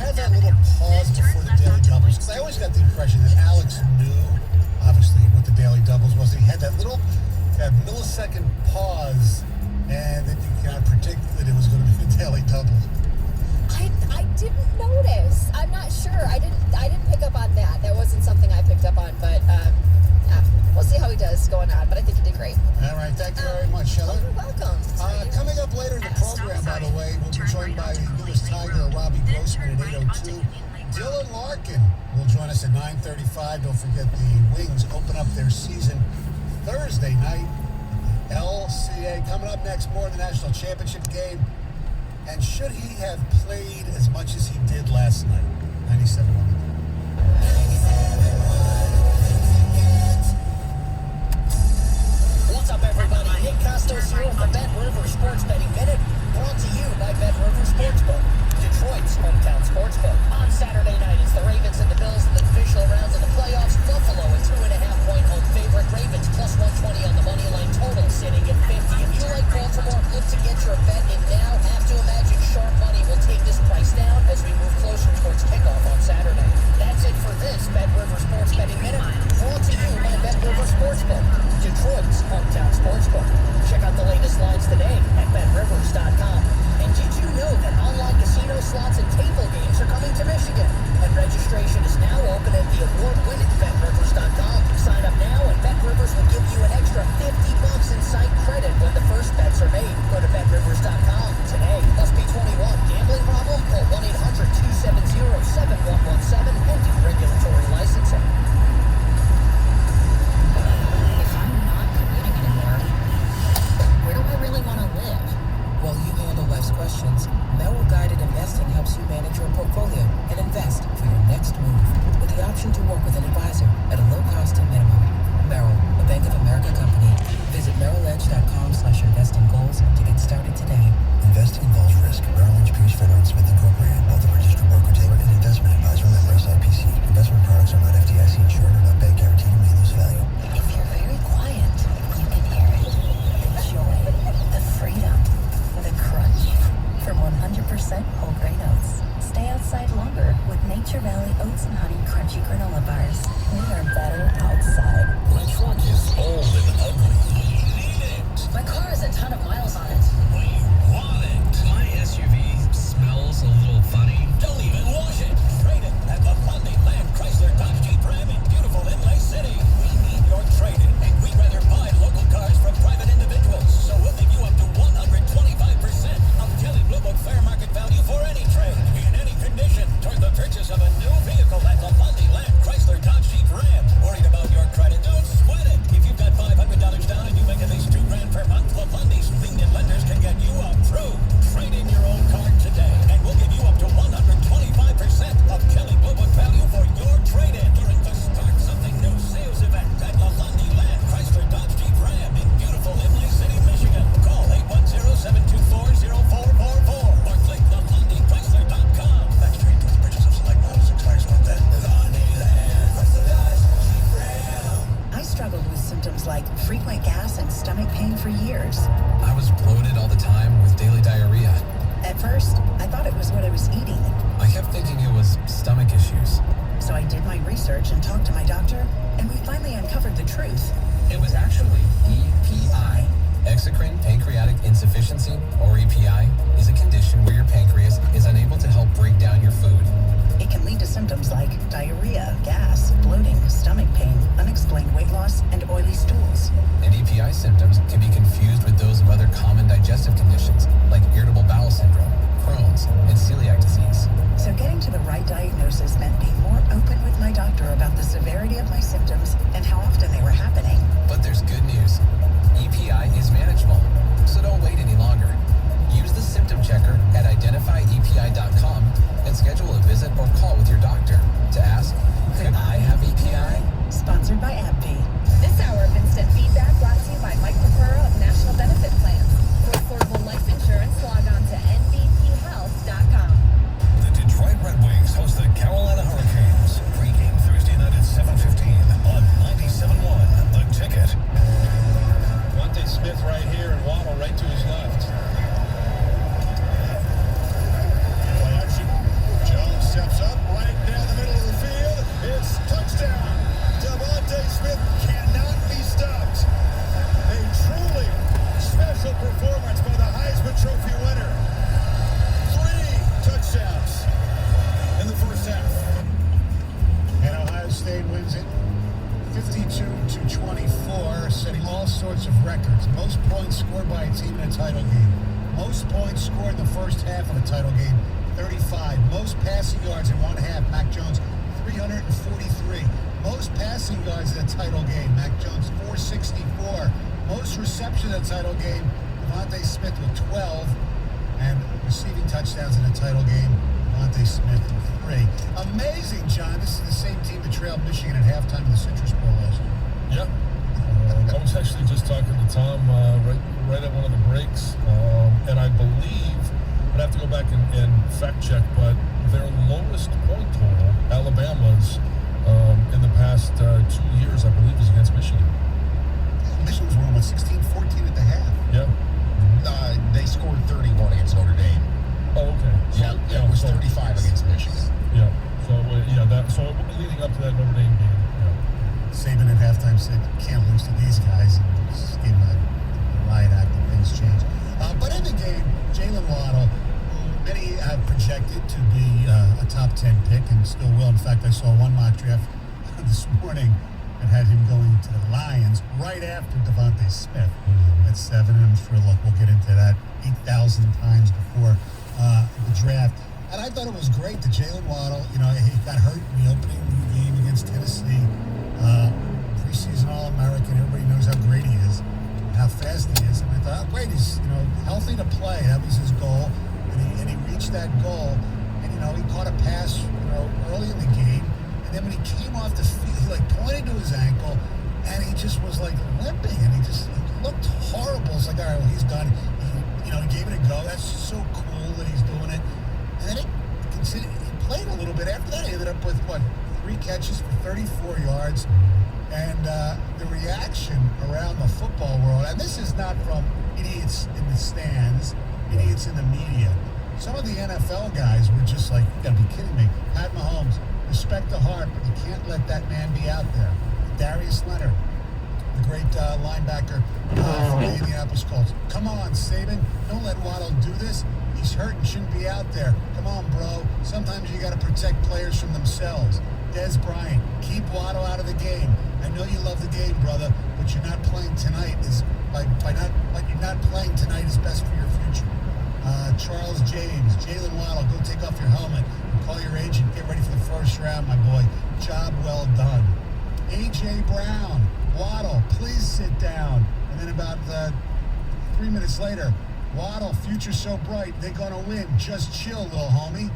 had that little pause before the Daily Doubles, because I always got the impression that Alex knew, obviously, what the Daily Doubles was. He had that little millisecond pause, and then you kind of predicted that it was going to be the Daily Double. I didn't notice. I'm not sure. I didn't pick up on that. That wasn't something I picked up on, but we'll see how he does going on. But I think he did great. All right, thank you very much, Heather. You're welcome. Coming up later in the program, by the way, we'll be joined by the newest Tiger, Robbie Grossman, at 8:02. Dylan Larkin will join us at 9:35. Don't forget the Wings open up their season Thursday night. LCA coming up next, more in the national championship game. And should he have played as much as he did last night? 97-1. What's up, everybody? Nick Costos here with the Bet River Sports Betting Minute, brought to you by Bet River Sportsbook, Detroit's hometown sportsbook. On Saturday night, it's the Ravens and the Bills in the divisional rounds of the playoffs. Buffalo, a 2.5-point home favorite. Ravens plus 120 on the money line, total sitting at 50. If you like Baltimore, look to get your bet in now. Have to imagine sharp money will take this price down as we move closer towards kickoff on Saturday. That's it for this Bet River Sports Betting Minute, brought to you by Bet River Sportsbook, Detroit's hometown sportsbook. Check out the latest lines today at BetRivers.com. And did you know that online casino slots and table games are coming to Michigan? And registration is now open at the award-winning BetRivers.com. Sign up now and BetRivers will give you an extra $50 in site credit when the first bets are made. Go to BetRivers.com today. Must be 21. Gambling problem? Call 1-800-270-7117 and do regulatory licensing. If I'm not commuting anymore, where do I really want to live? While you handle life's questions, Merrill Guided Investing helps you manage your portfolio and invest for your next move with the option to work with an advisor at a low cost and minimum. Merrill, a Bank of America company. Visit merrilledge.com/investing goals to get started today. Investing involves risk. Merrill Lynch, Pierce, Federal, and Smith Incorporated. Both are registered broker-dealer and investment advisor member SIPC. Investment products are not FDIC insured or not bank guaranteed and may lose value. If you're very quiet, you can hear it. The joy, the freedom, the crunch. From 100% whole grain oats. Stay outside longer with Nature Valley Oats and Honey Crunchy Granola Bars. We are better outside. My truck is old and ugly. You need it. My car has a ton of miles on it. We want it. My SUV smells a little funny. Don't even wash it. Trade it at the Fundy Land Chrysler Dodge Jeep Ram in beautiful Inlay City. We need your trade-in, and we'd rather buy local cars from private individuals. So we'll give you up to 125% of Kelley Blue Book fair market value for any trade, in any condition, toward the purchase of a new vehicle at the Fundy Land Chrysler Dodge Jeep Ram. Worried about your credit? Don't sweat it. If you've got $500 down and you make at least $2,000 per month, the Fundy's lenient lenders can get you approved. Trade in your own car today, and we'll give you up to 125% of Kelley Blue Book value for your trade-in during the Start Something New sales event at the Fundy Land Chrysler Dodge Jeep Ram in beautiful Imlay City, Michigan. Call 810-724-0444 or click thefundichrysler.com. That's trade for the purchase of select models expires on that. Fundy Land Chrysler Dodge Jeep Ram. I struggled with symptoms like frequent gas and stomach pain for years. I was bloated all the time with daily diarrhea. At first, I thought it was what I was eating. I kept thinking it was stomach issues. So I did my research and talked to my doctor, and we finally uncovered the truth. It was actually EPI. Exocrine pancreatic insufficiency, or EPI, is a condition where your pancreas is unable to help break down your food. It can lead to symptoms like diarrhea, gas, bloating, stomach pain, unexplained weight loss, and oily stools. And EPI symptoms can be confused with those of other common digestive conditions, like irritable bowel syndrome, Crohn's, and celiac disease. So getting to the right diagnosis meant being more open with my doctor about the severity of my symptoms and how often they were happening. But there's good news. EPI is manageable, so don't wait any longer. Use the symptom checker at identifyepi.com and schedule a visit or call with your doctor to ask, could I have EPI? Sponsored by AbbVie. This hour of instant feedback brought to you by Mike Purpura of National Benefit Plans. For affordable life Most passing yards in one half, Mac Jones, 343. Most passing yards in a title game, Mac Jones, 464. Most reception in a title game, Devontae Smith with 12. And receiving touchdowns in a title game, Devontae Smith with 3. Amazing, John. This is the same team that trailed Michigan at halftime of the Citrus Bowl last year. Yeah. I was actually just talking to Tom right at one of the breaks, and I believe, I'd have to go back and fact check, but their lowest point total, Alabama's, in the past 2 years, I believe, is against Michigan. Michigan was winning, 16-14 at the half. Yeah. They scored 31 against Notre Dame. Oh, okay. Yeah, it was 35 against Michigan. Yeah. So leading up to that Notre Dame game. Yeah. Saban at halftime said, "Can't lose to these guys." And just gave him a riot act and things changed. But in the game, Jalen Waddle, who many have projected to be a top 10 pick and still will. In fact, I saw one mock draft this morning that had him going to the Lions right after Devontae Smith at 7. And I'm sure, look, we'll get into that 8,000 times before the draft. And I thought it was great that Jalen Waddle, he got hurt in the opening game against Tennessee. Preseason All-American. Everybody knows how great he is, how fast he is. And I thought, oh, great, he's healthy to play. That was his goal, and he reached that goal. And he caught a pass early in the game, and then when he came off the field, he pointed to his ankle, and he just was limping, and he looked horrible. It's like, all right, well, he's done. He gave it a go. That's so cool that he's doing it. And then he played a little bit. After that, he ended up with 3 catches for 34 yards. And the reaction around the football world, and this is not from idiots in the stands, idiots in the media. Some of the NFL guys were just like, you gotta be kidding me. Pat Mahomes, respect the heart, but you can't let that man be out there. Darius Leonard, the great linebacker from the Indianapolis Colts. Come on, Saban, don't let Waddle do this. He's hurt and shouldn't be out there. Come on, bro. Sometimes you gotta protect players from themselves. Des Bryant, keep Waddle out of the game. I know you love the game, brother, but you're not playing tonight. You're not playing tonight is best for your future. Charles James, Jalen Waddle, go take off your helmet and call your agent. Get ready for the first round, my boy. Job well done. A.J. Brown, Waddle, please sit down. And then about 3 minutes later, Waddle, future so bright, they're gonna win. Just chill, little homie.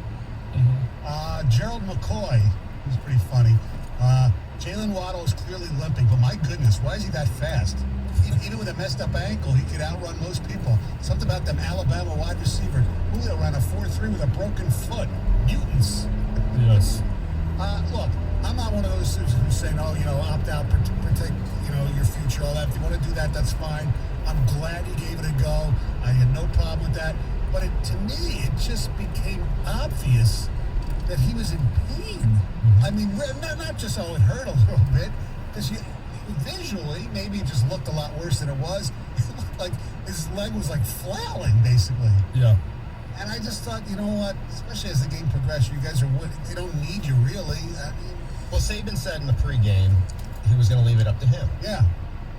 Gerald McCoy, who's pretty funny. Jalen Waddle is clearly limping, but my goodness, why is he that fast? Even with a messed up ankle, he could outrun most people. Something about them Alabama wide receivers. Julio ran a 4.3 with a broken foot. Mutants. Yes. Look, I'm not one of those who's saying, opt out, protect, your future, all that. If you want to do that, that's fine. I'm glad you gave it a go. I had no problem with that. But to me, it just became obvious that he was in pain. I mean, not just, it hurt a little bit, because visually, maybe it just looked a lot worse than it was. It looked like his leg was flailing, basically. Yeah. And I just thought, you know what, especially as the game progressed, you guys they don't need you, really. I mean, Well, Saban said in the pregame he was going to leave it up to him. yeah.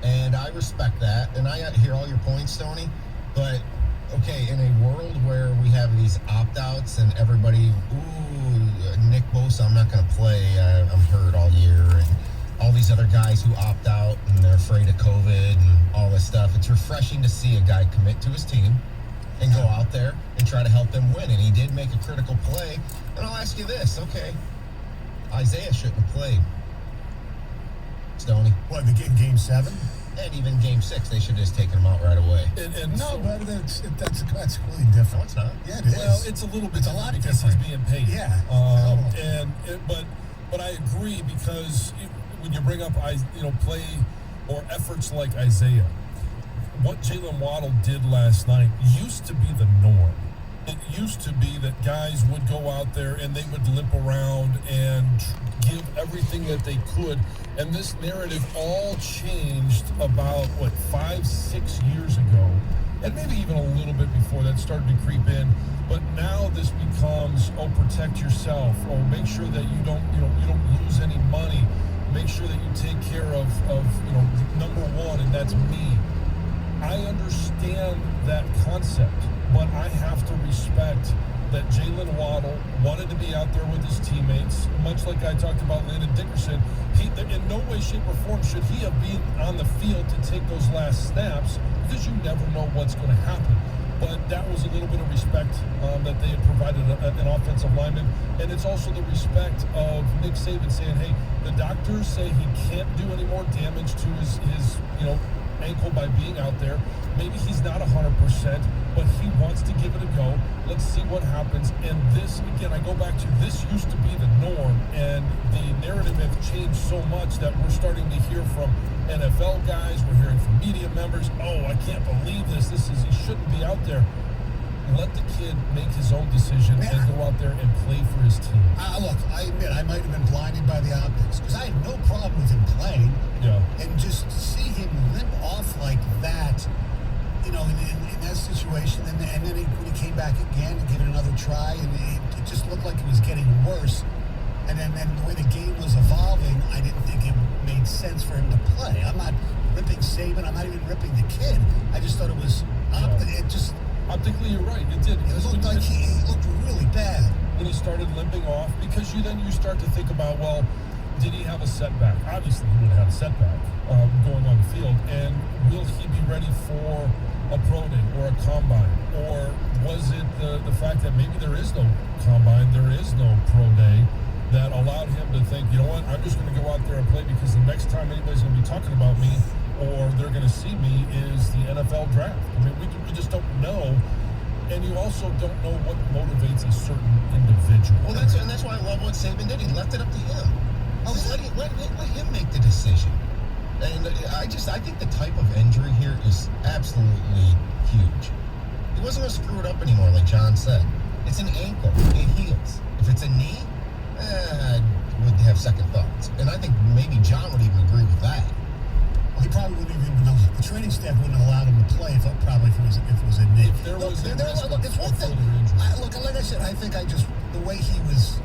And I respect that. And I hear all your points, Tony. But, okay, in a world where we have these opt-outs and everybody, Nick Bosa, I'm not going to play. I'm hurt all year. And all these other guys who opt out and they're afraid of COVID and all this stuff. It's refreshing to see a guy commit to his team and go out there and try to help them win. And he did make a critical play. And I'll ask you this, okay, Isaiah shouldn't have played. Stoney. What, the game 7? And even game 6, they should have just taken him out right away. And No, so, but that's completely different. No, it's not. Yeah, it is. well, it's a little bit. It's a lot because different. he's being paid. Yeah. But I agree, because when you bring up play or efforts like Isaiah, what Jalen Waddle did last night used to be the norm. It used to be that guys would go out there and they would limp around and give everything that they could. And this narrative all changed about, 5-6 years ago. And maybe even a little bit before that started to creep in. But now this becomes, protect yourself, or make sure that you don't lose any money. Make sure that you take care of number one, and that's me. I understand that concept, but I have to respect that Jalen Waddle wanted to be out there with his teammates, much like I talked about Landon Dickerson. In no way, shape, or form should he have been on the field to take those last snaps, because you never know what's going to happen. But that was a little bit of respect that they had provided an offensive lineman. And it's also the respect of Nick Saban saying, hey, the doctors say he can't do any more damage to his ankle by being out there. Maybe he's not 100%, but he wants to give it a go. Let's see what happens. And this, again, I go back to, this used to be the norm, and the narrative has changed so much that we're starting to hear from NFL guys, we're hearing from media members, oh, I can't believe this. He shouldn't be out there. Let the kid make his own decision and go out there and play for his team. Look, I admit I might have been blinded by the optics, because I had no problem with him playing. Yeah. And just to see him limp off like that, in that situation, and then when he came back again and gave it another try, and it just looked like it was getting worse. And then the way the game was evolving, I didn't think it made sense for him to play. I'm not ripping Saban. I'm not even ripping the kid. I just thought it was optically, you're right. It did. It looked like he looked really bad when he started limping off, because you start to think about, well, did he have a setback? Obviously, he would have had a setback going on the field, and will he be ready for a pro day or a combine? Or was it the fact that maybe there is no combine, there is no pro day, that allowed him to think, you know what, I'm just going to go out there and play, because the next time anybody's going to be talking about me or they're going to see me is the NFL draft. I mean, we just don't know. And you also don't know what motivates a certain individual. Well, that's why I love what Saban did. He left it up to him. Let him make the decision. And I think the type of injury here is absolutely huge. He wasn't going to screw it up anymore, like John said. It's an ankle. It heals. If it's a knee, I would have second thoughts. And I think maybe John would even agree with that. Well, he probably wouldn't even know. The training staff wouldn't have allowed him to play if it was a knee. If there was look, it's one thing. Like I said, I think the way he was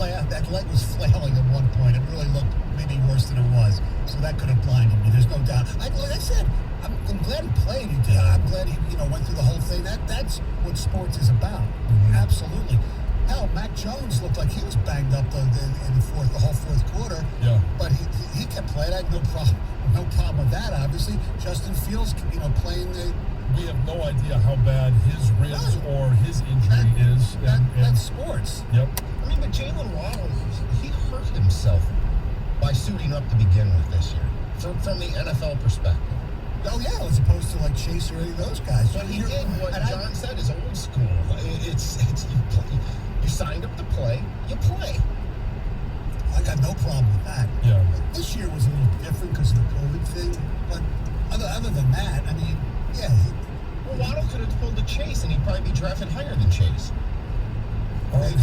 that leg was flailing at one point. It really looked maybe worse than it was. So that could have blinded me. There's no doubt. Like I said, I'm glad he played. I'm glad he went through the whole thing. That's what sports is about. Mm-hmm. Absolutely. Hell, Mac Jones looked like he was banged up in the whole fourth quarter. Yeah. But he kept playing. I had no problem with that. Obviously, Justin Fields, playing the. We have no idea how bad his ribs or his injury is. That's sports. Yep. I mean, but Jalen Waddle, he hurt himself by suiting up to begin with this year, from the NFL perspective. Oh yeah, as opposed to like Chase or any of those guys. But he did what John said is old school. It's you signed up to play, you play. I got no problem with that. Yeah. This year was a little different because of the COVID thing, but other than that, I mean, yeah. Waddle could have pulled the Chase, and he'd probably be drafted higher than Chase.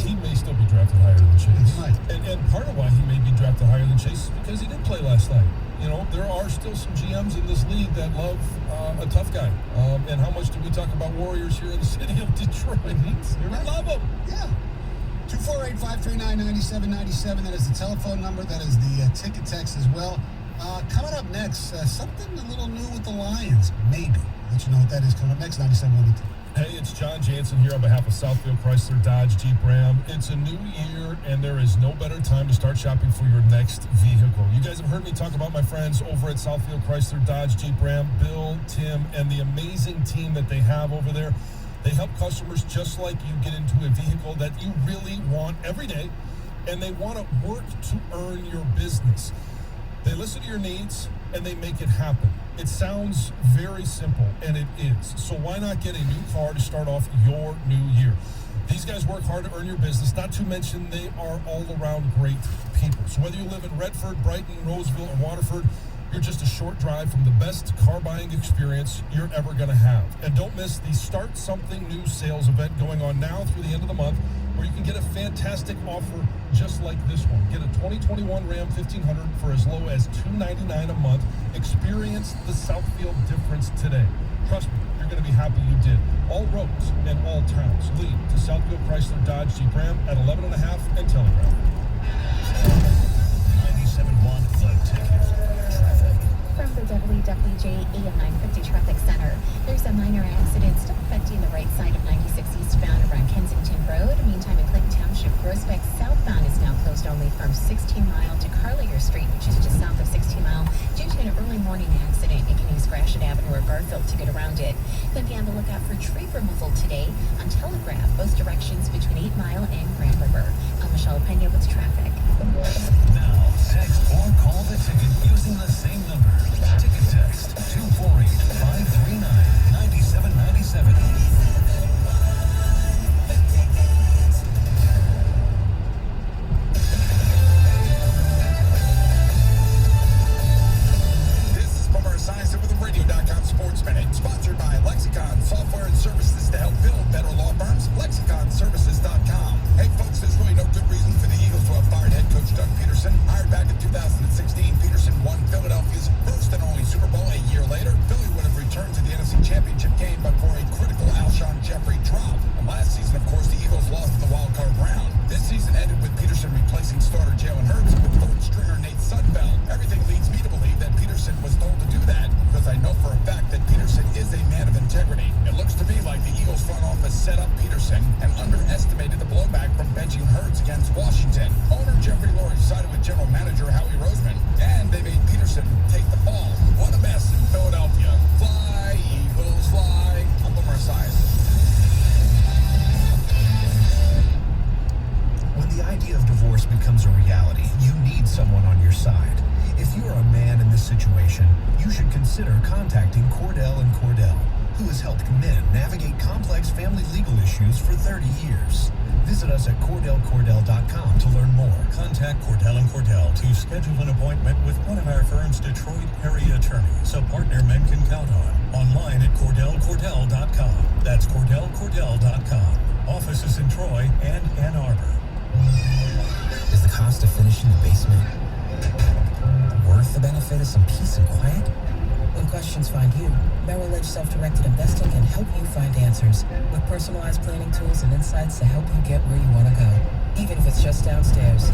He may still be drafted higher than Chase. He might. And part of why he may be drafted higher than Chase is because he did play last night. There are still some GMs in this league that love a tough guy. And how much do we talk about Warriors here in the city of Detroit? We love them. Yeah. 248-539-9797. That is the telephone number. That is the ticket text as well. Coming up next, something a little new with the Lions. Maybe. I'll let you know what that is coming up next. 97.1. Hey, it's John Jansen here on behalf of Southfield Chrysler Dodge Jeep Ram. It's a new year, and there is no better time to start shopping for your next vehicle. You guys have heard me talk about my friends over at Southfield Chrysler Dodge Jeep Ram, Bill, Tim, and the amazing team that they have over there. They help customers just like you get into a vehicle that you really want every day, and they want to work to earn your business. They listen to your needs, and they make it happen. It sounds very simple, and it is. So why not get a new car to start off your new year? These guys work hard to earn your business, not to mention they are all-around great people. So whether you live in Redford, Brighton, Roseville, or Waterford, you're just a short drive from the best car buying experience you're ever going to have. And don't miss the Start Something New sales event going on now through the end of the month, where you can get a fantastic offer just like this one. Get a 2021 Ram 1500 for as low as $299 a month. Experience the Southfield difference today. Trust me, you're going to be happy you did. All roads and all towns lead to Southfield Chrysler Dodge Jeep Ram at 11.5 and Telegraph. 97.1 The Ticket. Traffic. from the WWJE 950 Traffic Center. There's a minor accident still affecting the right side of 96 eastbound around Kensington Road. Meantime, in Clayton Township, Groesbeck southbound is now closed only from 16 Mile to Carlier Street, which is just south of 16 Mile, due to an early morning accident. You can use Gratiot Avenue or Garfield to get around it. Then be on the lookout for tree removal today on Telegraph, both directions between 8 Mile and Grand River. I'm Michelle Pena with traffic. Now, text or call the ticket using the same number. Ticket text 248-539-9797. Radio.com Sports Minute, sponsored by Lexicon Software and Services to help build better law firms. LexiconServices.com. Hey folks, there's really no good reason for the Eagles to have fired head coach Doug Peterson. Hired back in 2016, Peterson won Philadelphia's first and only Super Bowl. A year later, Philly would have returned to the NFC Championship game but for a critical Alshon Jeffrey drop. And last season, of course, the Eagles lost in the wild card round. This season ended with Peterson replacing starter Jalen Hurts with third stringer Nate Sudfeld. Everything leads me to believe that Peterson was told to do that because I know for a fact that Peterson is a man of integrity. It looks to me like the Eagles front office set up Peterson and underestimated the blowback from benching Hurts against Washington. Owner Jeffrey Lurie sided with general manager Howie Roseman, and they made Peterson take the fall. What a mess in Philadelphia. Fly, Eagles, fly. I'm Boomer Esiason. When the idea of divorce becomes a reality, you need someone on your side. If you're a man in this situation, you should consider contacting Cordell & Cordell, who has helped men navigate complex family legal issues for 30 years. Visit us at CordellCordell.com to learn more. Contact Cordell & Cordell to schedule an appointment with one of our firm's Detroit area attorneys, a partner men can count on. Online at CordellCordell.com. That's CordellCordell.com. Offices in Troy and Ann Arbor. Is the cost of finishing the basement worth the benefit of some peace and quiet? When questions find you, Merrill Edge Self-Directed Investing can help you find answers with personalized planning tools and insights to help you get where you want to go, even if it's just downstairs.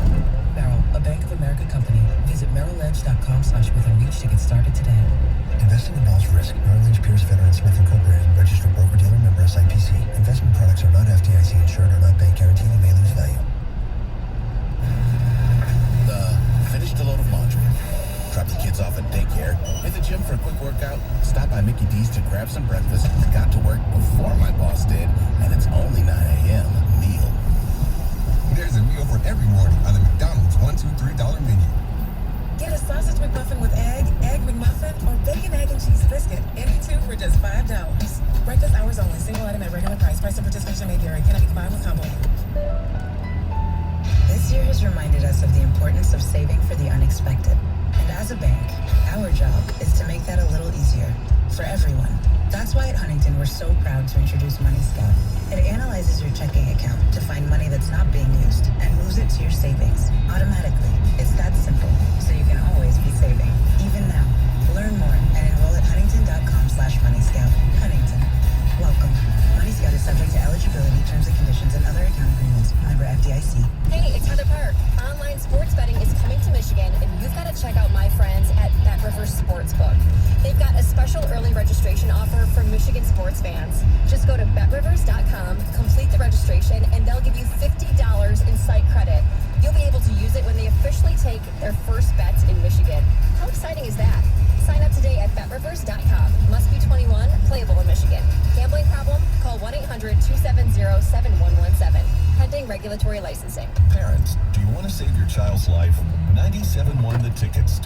Merrill, a Bank of America company. Visit merrilledge.com/withinreach to get started today. Investing involves risk. Merrill Lynch, Pierce, Veteran, Smith Incorporated, registered broker-dealer, member SIPC. Investment products are not FDIC insured or not bank guaranteed and may lose value. Finished a load of laundry. Drop the kids off at daycare. Hit the gym for a quick workout. Stop by Mickey D's to grab some breakfast. Got to work before my boss did, and it's only 9 a.m. Meal. There's a meal for every morning on the McDonald's $1, $2, $3 menu. Get a sausage McMuffin with egg McMuffin, or bacon, egg, and cheese biscuit. Any two for just $5. Breakfast hours only. Single item at regular price. Price and participation may vary. Cannot be combined with combo. This year has reminded us of the importance of saving for the unexpected. And as a bank, our job is to make that a little easier for everyone. That's why at Huntington, we're so proud to introduce Money Scout. It analyzes your checking account to find money that's not being used and moves it to your savings automatically. It's that simple, so you can always be saving, even now. Learn more and enroll at huntington.com/moneyscout. Huntington. Welcome. Money Scout is subject to eligibility, terms and conditions, and other account agreements. Member FDIC. Hey, it's Heather Park. Online sports betting is coming to Michigan, and you've got to check out my friends at BetRivers Sportsbook. They've got a special early registration offer for Michigan sports fans. Just go to BetRivers.com, complete the registration, and they'll give you $50 in site credit. You'll be able to use it when they officially take their first bets in Michigan. How exciting is that? Sign up today at BetRivers.com. Must be 21, playable in Michigan. Gambling problem? Call 1-800-270-7117. Pending regulatory licensing. Parents, do you want to save your child's life? 97.1 The Ticket.